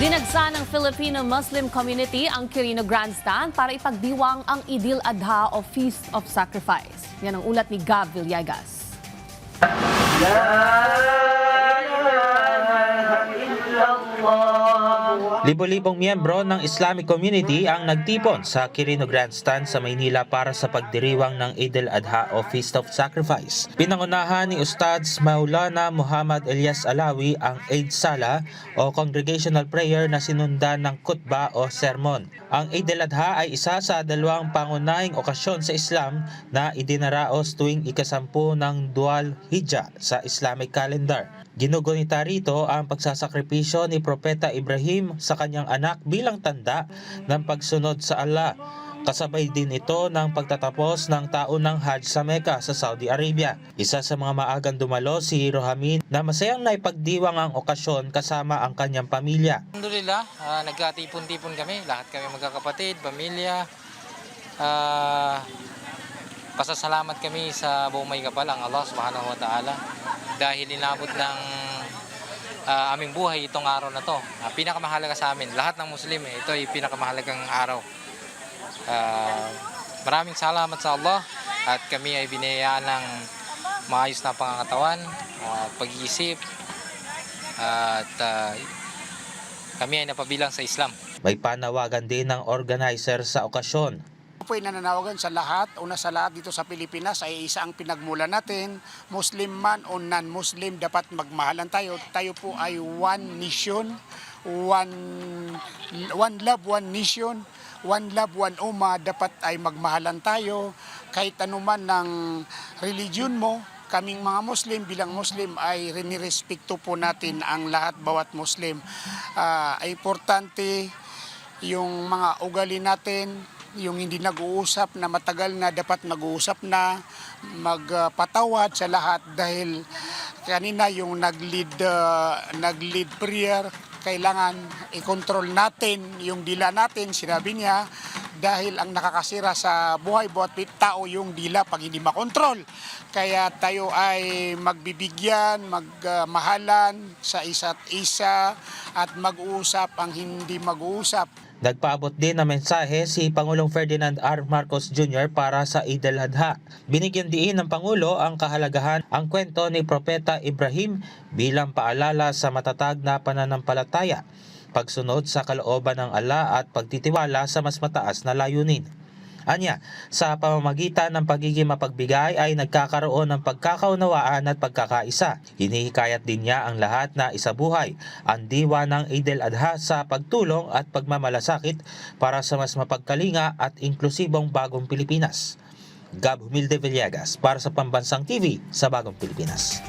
Binagsa ng Filipino Muslim community ang Quirino Grandstand para ipagdiwang ang Idil Adha o Feast of Sacrifice. Yan ang ulat ni Gab Villegas. Libo-libong miyembro ng Islamic community ang nagtipon sa Quirino Grandstand sa Maynila para sa pagdiriwang ng Idil Adha o Feast of Sacrifice. Pinangunahan ni Ustadz Maulana Muhammad Ilyas Alawi ang Eid Salah o Congregational Prayer na sinundan ng khutbah o sermon. Ang Idil Adha ay isa sa dalawang pangunahing okasyon sa Islam na idinaraos tuwing ikasampu ng Dhul Hijjah sa Islamic calendar. Ginugunita rito ang pagsasakripisyo ni Propeta Ibrahim sa kanyang anak bilang tanda ng pagsunod sa Allah. Kasabay din ito ng pagtatapos ng taon ng Hajj sa Mecca sa Saudi Arabia. Isa sa mga maagang dumalo si Rohamin na masayang naipagdiwang ang okasyon kasama ang kanyang pamilya. Alhamdulillah, nagkatipon-tipon kami, lahat kami magkakapatid, pamilya. Pasasalamat kami sa buong may kapal ang Allah subhanahu wa ta'ala dahil inabot ng aming buhay itong araw na to. Pinakamahalaga sa amin, lahat ng Muslim, ito ay pinakamahalagang araw. Maraming salamat sa Allah at kami ay binayaan ng maayos na pangangatawan, pag-iisip at kami ay napabilang sa Islam. May panawagan din ng organizer sa okasyon. Po ay nananawagan sa lahat, una sa lahat dito sa Pilipinas ay isa ang pinagmula natin, Muslim man o non-Muslim, dapat magmahalan tayo. Tayo po ay one nation, one love, one nation, one love, one ummah, dapat ay magmahalan tayo. Kahit anuman ng religion mo, kaming mga Muslim, bilang Muslim ay rinirespekto po natin ang lahat, bawat Muslim. Ay importante yung mga ugali natin, yung hindi nag-uusap na matagal na dapat mag-uusap na, magpatawad sa lahat dahil kanina yung nag-lead prayer, kailangan i-control natin yung dila natin, sinabi niya, dahil ang nakakasira sa buhay bawat tao yung dila pag hindi makontrol. Kaya tayo ay magbibigyan, magmahalan sa isa't isa at mag-uusap ang hindi mag-uusap. Nagpaabot din ng mensahe si Pangulong Ferdinand R. Marcos Jr. para sa Idil Adha. Binigyan diin ng Pangulo ang kahalagahan ang kwento ni Propeta Ibrahim bilang paalala sa matatag na pananampalataya, pagsunod sa kalooban ng Allah at pagtitiwala sa mas mataas na layunin. Anya, sa pamamagitan ng pagiging mapagbigay ay nagkakaroon ng pagkakaunawaan at pagkakaisa. Hinihikayat din niya ang lahat na isabuhay ang diwa ng Idil Adha sa pagtulong at pagmamalasakit para sa mas mapagkalinga at inklusibong bagong Pilipinas. Gab Humilde Villegas para sa Pambansang TV sa Bagong Pilipinas.